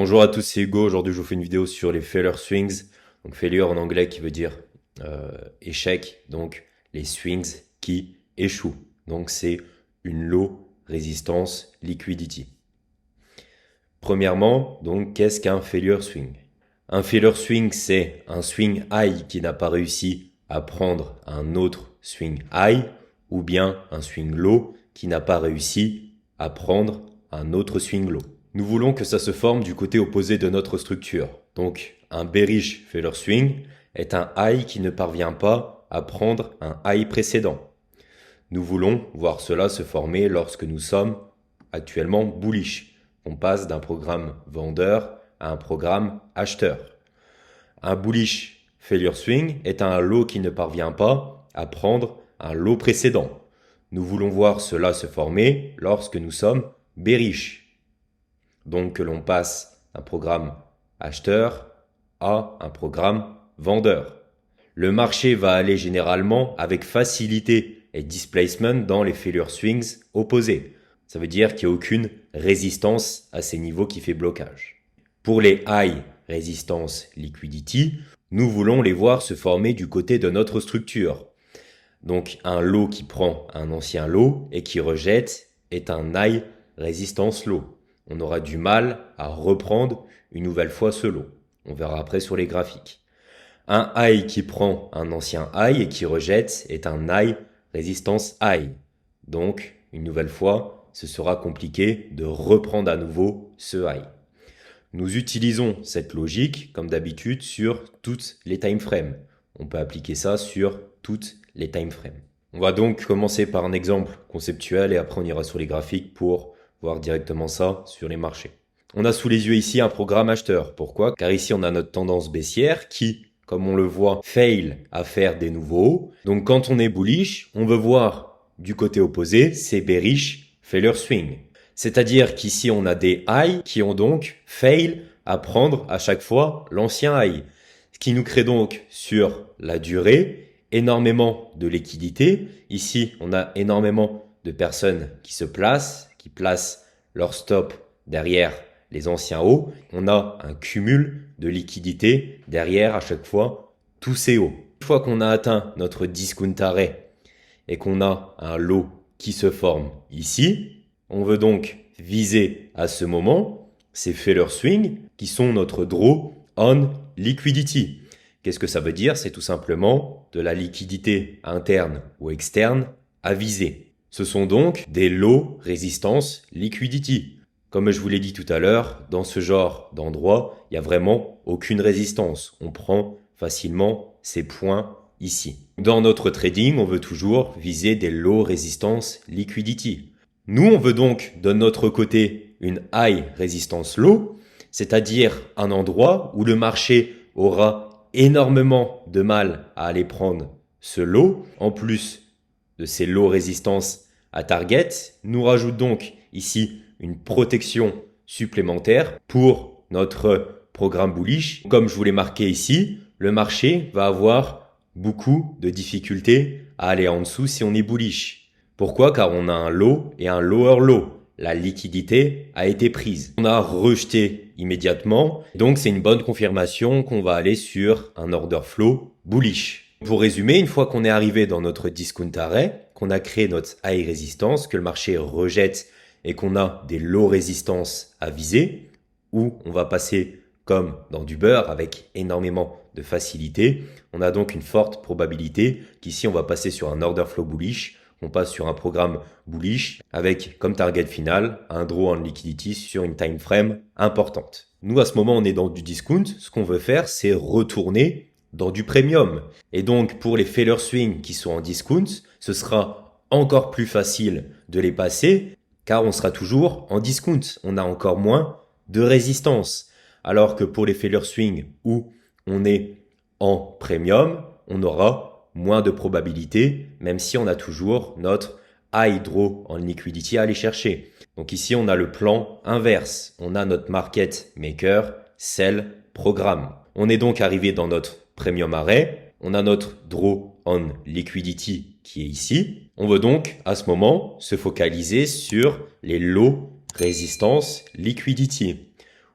Bonjour à tous, c'est Hugo. Aujourd'hui, je vous fais une vidéo sur les failure swings. Donc, failure en anglais qui veut dire échec. Donc, les swings qui échouent. Donc, c'est une low resistance liquidity. Premièrement, donc, qu'est-ce qu'un failure swing? Un failure swing, c'est un swing high qui n'a pas réussi à prendre un autre swing high, ou bien un swing low qui n'a pas réussi à prendre un autre swing low. Nous voulons que ça se forme du côté opposé de notre structure. Donc, un bearish failure swing est un high qui ne parvient pas à prendre un high précédent. Nous voulons voir cela se former lorsque nous sommes actuellement bullish. On passe d'un programme vendeur à un programme acheteur. Un bullish failure swing est un low qui ne parvient pas à prendre un low précédent. Nous voulons voir cela se former lorsque nous sommes bearish. Donc que l'on passe d'un programme acheteur à un programme vendeur. Le marché va aller généralement avec facilité et displacement dans les failure swings opposés. Ça veut dire qu'il n'y a aucune résistance à ces niveaux qui fait blocage. Pour les high resistance liquidity, nous voulons les voir se former du côté de notre structure. Donc un low qui prend un ancien low et qui rejette est un high resistance low. On aura du mal à reprendre une nouvelle fois ce low. On verra après sur les graphiques. Un high qui prend un ancien high et qui rejette est un high résistance high. Donc, une nouvelle fois, ce sera compliqué de reprendre à nouveau ce high. Nous utilisons cette logique, comme d'habitude, sur toutes les time frames. On peut appliquer ça sur toutes les time frames. On va donc commencer par un exemple conceptuel et après on ira sur les graphiques pour voir directement ça sur les marchés. On a sous les yeux ici un programme acheteur. Pourquoi? Car ici on a notre tendance baissière qui, comme on le voit, fail à faire des nouveaux hauts. Donc quand on est bullish, on veut voir du côté opposé, c'est bearish failure swing. C'est-à-dire qu'ici on a des highs qui ont donc fail à prendre à chaque fois l'ancien high. Ce qui nous crée donc sur la durée énormément de liquidité. Ici on a énormément de personnes qui se placent, qui placent leur stop derrière les anciens hauts. On a un cumul de liquidité derrière à chaque fois tous ces hauts. Une fois qu'on a atteint notre discount arrêt et qu'on a un low qui se forme ici, on veut donc viser à ce moment ces failure swing qui sont notre draw on liquidity. Qu'est-ce que ça veut dire? C'est tout simplement de la liquidité interne ou externe à viser. Ce sont donc des low resistance liquidity. Comme je vous l'ai dit tout à l'heure, dans ce genre d'endroit, il n'y a vraiment aucune résistance. On prend facilement ces points ici. Dans notre trading, on veut toujours viser des low resistance liquidity. Nous, on veut donc de notre côté une high resistance low, c'est-à-dire un endroit où le marché aura énormément de mal à aller prendre ce low, en plus de ces low résistance à target, nous rajoute donc ici une protection supplémentaire pour notre programme bullish. Comme je vous l'ai marqué ici, le marché va avoir beaucoup de difficultés à aller en dessous si on est bullish. Pourquoi? Car on a un low et un lower low. La liquidité a été prise. On a rejeté immédiatement. Donc, c'est une bonne confirmation qu'on va aller sur un order flow bullish. Pour résumer, une fois qu'on est arrivé dans notre discount arrêt, qu'on a créé notre high résistance, que le marché rejette et qu'on a des low résistances à viser, où on va passer comme dans du beurre avec énormément de facilité, on a donc une forte probabilité qu'ici on va passer sur un order flow bullish, on passe sur un programme bullish avec comme target final un draw on liquidity sur une time frame importante. Nous, à ce moment, on est dans du discount. Ce qu'on veut faire, c'est retourner dans du premium. Et donc, pour les failure swing qui sont en discount, ce sera encore plus facile de les passer car on sera toujours en discount. On a encore moins de résistance. Alors que pour les failure swing où on est en premium, on aura moins de probabilité, même si on a toujours notre high draw en liquidity à aller chercher. Donc ici, on a le plan inverse. On a notre market maker, sell, programme. On est donc arrivé dans notre premium arrêt. On a notre draw on liquidity qui est ici. On veut donc, à ce moment, se focaliser sur les low resistance liquidity.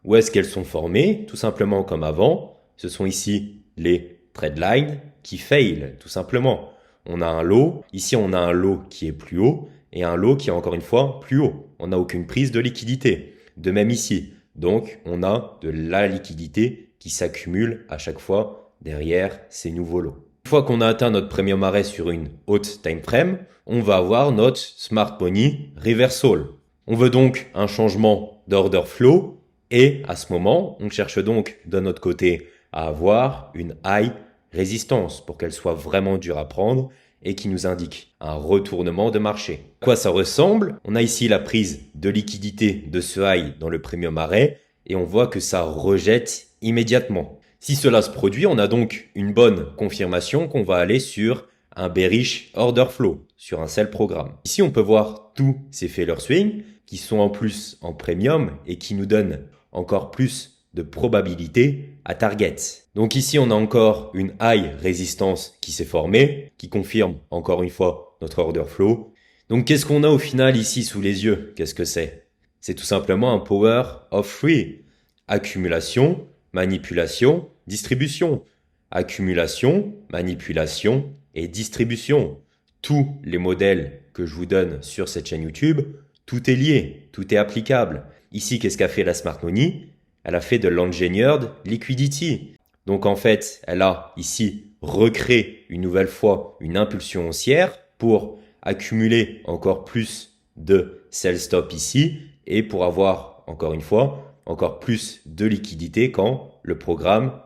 Où est-ce qu'elles sont formées? Tout simplement comme avant. Ce sont ici les trendlines qui fail, tout simplement. On a un low. Ici, on a un low qui est plus haut et un low qui est encore une fois plus haut. On n'a aucune prise de liquidité. De même ici. Donc, on a de la liquidité qui s'accumule à chaque fois derrière ces nouveaux lots. Une fois qu'on a atteint notre premium arrêt sur une haute time frame, on va avoir notre Smart Money Reversal. On veut donc un changement d'order flow et à ce moment, on cherche donc de notre côté à avoir une high résistance pour qu'elle soit vraiment dure à prendre et qui nous indique un retournement de marché. À quoi ça ressemble? On a ici la prise de liquidité de ce high dans le premium arrêt et on voit que ça rejette immédiatement. Si cela se produit, on a donc une bonne confirmation qu'on va aller sur un bearish order flow, sur un sell programme. Ici, on peut voir tous ces failure swings qui sont en plus en premium et qui nous donnent encore plus de probabilité à target. Donc ici, on a encore une high résistance qui s'est formée, qui confirme encore une fois notre order flow. Donc qu'est-ce qu'on a au final ici sous les yeux? Qu'est-ce que c'est? C'est tout simplement un power of three. Accumulation, manipulation, distribution. Accumulation, manipulation et distribution. Tous les modèles que je vous donne sur cette chaîne YouTube, tout est lié, tout est applicable. Ici, qu'est-ce qu'a fait la Smart Money? Elle a fait de l'engineered liquidity. Donc en fait, elle a ici recréé une nouvelle fois une impulsion haussière pour accumuler encore plus de sell stop ici et pour avoir, encore une fois, encore plus de liquidité quand le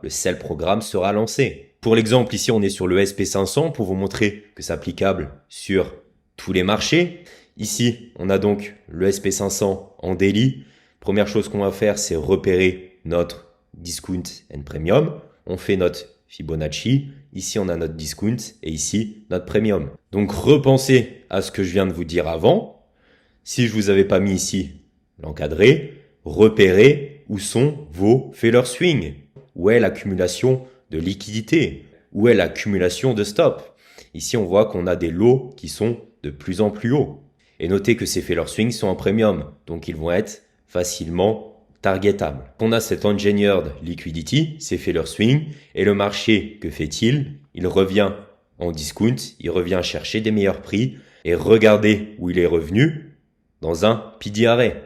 sell programme sera lancé. Pour l'exemple, ici, on est sur le SP500 pour vous montrer que c'est applicable sur tous les marchés. Ici, on a donc le SP500 en daily. Première chose qu'on va faire, c'est repérer notre discount and premium. On fait notre Fibonacci. Ici, on a notre discount et ici, notre premium. Donc, repensez à ce que je viens de vous dire avant. Si je vous avais pas mis ici l'encadré, repérez où sont vos failure swings. Où est l'accumulation de liquidité? Où est l'accumulation de stop? Ici, on voit qu'on a des lots qui sont de plus en plus hauts. Et notez que ces failure swings sont en premium, donc ils vont être facilement targetables. On a cette engineered liquidity, ces failure swings, et le marché, que fait-il? Il revient en discount, il revient chercher des meilleurs prix, et regardez où il est revenu, dans un PD arrêt.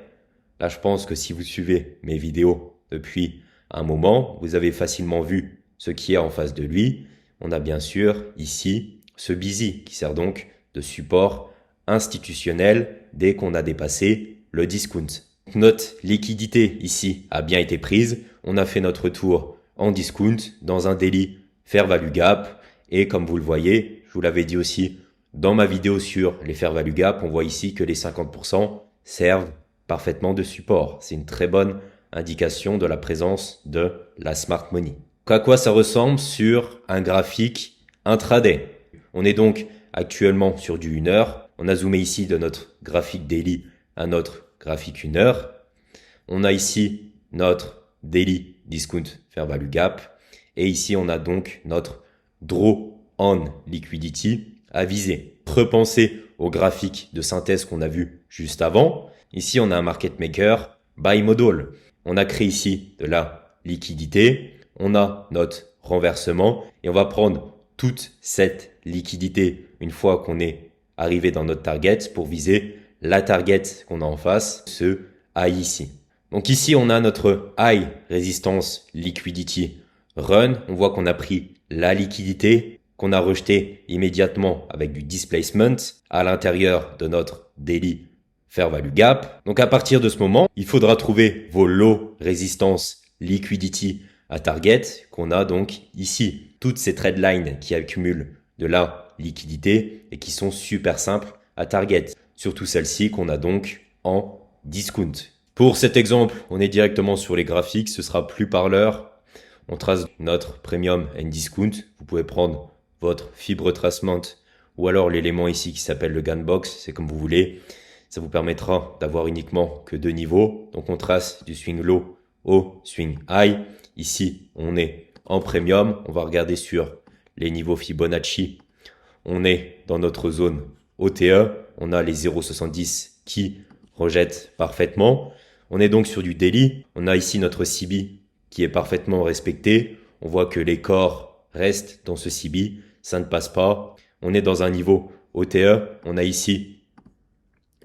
Là, je pense que si vous suivez mes vidéos depuis un moment, vous avez facilement vu ce qui est en face de lui. On a bien sûr ici ce busy qui sert donc de support institutionnel dès qu'on a dépassé le discount. Notre liquidité ici a bien été prise. On a fait notre tour en discount dans un daily fair value gap. Et comme vous le voyez, je vous l'avais dit aussi dans ma vidéo sur les fair value gap, on voit ici que les 50% servent parfaitement de support. C'est une très bonne indication de la présence de la Smart Money. À quoi ça ressemble sur un graphique intraday? On est donc actuellement sur du 1 heure. On a zoomé ici de notre graphique daily à notre graphique 1 heure. On a ici notre daily discount fair value gap. Et ici, on a donc notre draw on liquidity à viser. Repensez au graphique de synthèse qu'on a vu juste avant. Ici, on a un market maker bimodal. On a créé ici de la liquidité. On a notre renversement et on va prendre toute cette liquidité une fois qu'on est arrivé dans notre target pour viser la target qu'on a en face, ce high ici. Donc ici, on a notre high résistance liquidity run. On voit qu'on a pris la liquidité qu'on a rejeté immédiatement avec du displacement à l'intérieur de notre daily fair value gap. Donc à partir de ce moment, il faudra trouver vos low résistance liquidity à target qu'on a donc ici. Toutes ces trade lines qui accumulent de la liquidité et qui sont super simples à target. Surtout celle-ci qu'on a donc en discount. Pour cet exemple, on est directement sur les graphiques, ce sera plus parleur. On trace notre premium and discount. Vous pouvez prendre votre fibre retracement ou alors l'élément ici qui s'appelle le GAN box, c'est comme vous voulez. Ça vous permettra d'avoir uniquement que 2 niveaux. Donc on trace du swing low au swing high. Ici, on est en premium. On va regarder sur les niveaux Fibonacci. On est dans notre zone OTE. On a les 0,70 qui rejettent parfaitement. On est donc sur du daily. On a ici notre CB qui est parfaitement respecté. On voit que les corps restent dans ce CB. Ça ne passe pas. On est dans un niveau OTE. On a ici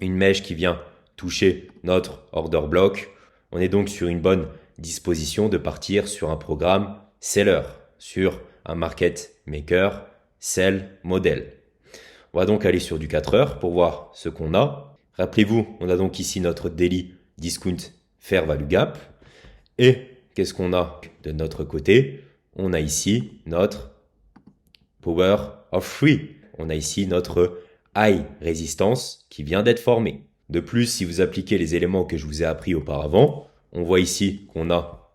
une mèche qui vient toucher notre order block. On est donc sur une bonne disposition de partir sur un programme seller, sur un market maker, sell model. On va donc aller sur du 4 heures pour voir ce qu'on a. Rappelez-vous, on a donc ici notre daily discount fair value gap. Et qu'est-ce qu'on a de notre côté? On a ici notre power of 3. On a ici notre high résistance qui vient d'être formée. De plus, si vous appliquez les éléments que je vous ai appris auparavant, on voit ici qu'on a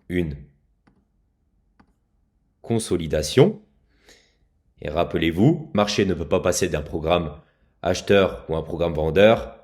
une consolidation. Et rappelez-vous, le marché ne peut pas passer d'un programme acheteur ou un programme vendeur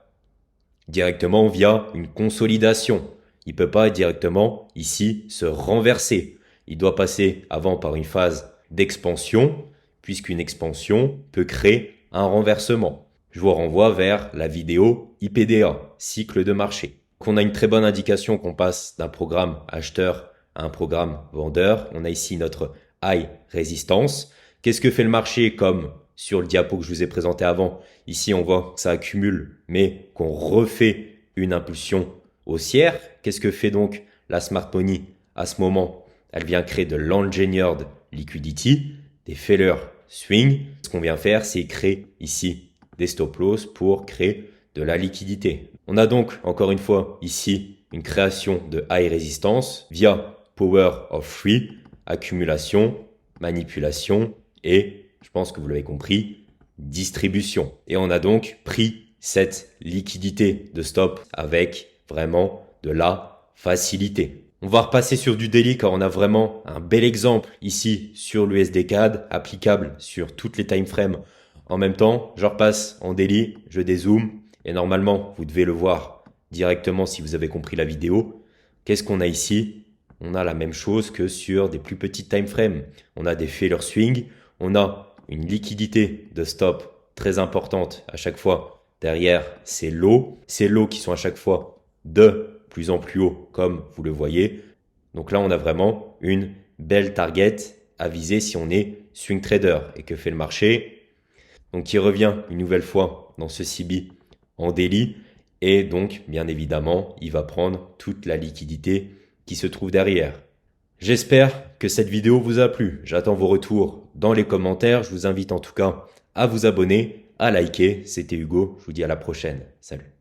directement via une consolidation. Il ne peut pas directement ici se renverser. Il doit passer avant par une phase d'expansion, puisqu'une expansion peut créer un renversement. Je vous renvoie vers la vidéo IPDA, cycle de marché. Donc on a une très bonne indication qu'on passe d'un programme acheteur à un programme vendeur. On a ici notre high résistance. Qu'est-ce que fait le marché comme sur le diapo que je vous ai présenté avant? Ici, on voit que ça accumule, mais qu'on refait une impulsion haussière. Qu'est-ce que fait donc la Smart Money à ce moment? Elle vient créer de l'engineered liquidity, des failure swing. Ce qu'on vient faire, c'est créer ici des stop loss pour créer de la liquidité. On a donc, encore une fois, ici, une création de high résistance via power of 3, accumulation, manipulation et, je pense que vous l'avez compris, distribution. Et on a donc pris cette liquidité de stop avec vraiment de la facilité. On va repasser sur du daily car on a vraiment un bel exemple ici sur l'USD CAD applicable sur toutes les time frames en même temps. Je repasse en daily, je dézoome et normalement vous devez le voir directement si vous avez compris la vidéo. Qu'est-ce qu'on a ici? On a la même chose que sur des plus petites time frames. On a des failure swing, on a une liquidité de stop très importante à chaque fois derrière ces lows qui sont à chaque fois de plus en plus haut comme vous le voyez. Donc là on a vraiment une belle target à viser si on est swing trader. Et que fait le marché? Donc il revient une nouvelle fois dans ce CB en daily et donc bien évidemment il va prendre toute la liquidité qui se trouve derrière. J'espère que cette vidéo vous a plu. J'attends vos retours dans les commentaires. Je vous invite en tout cas à vous abonner, à liker. C'était Hugo. Je vous dis à la prochaine. Salut.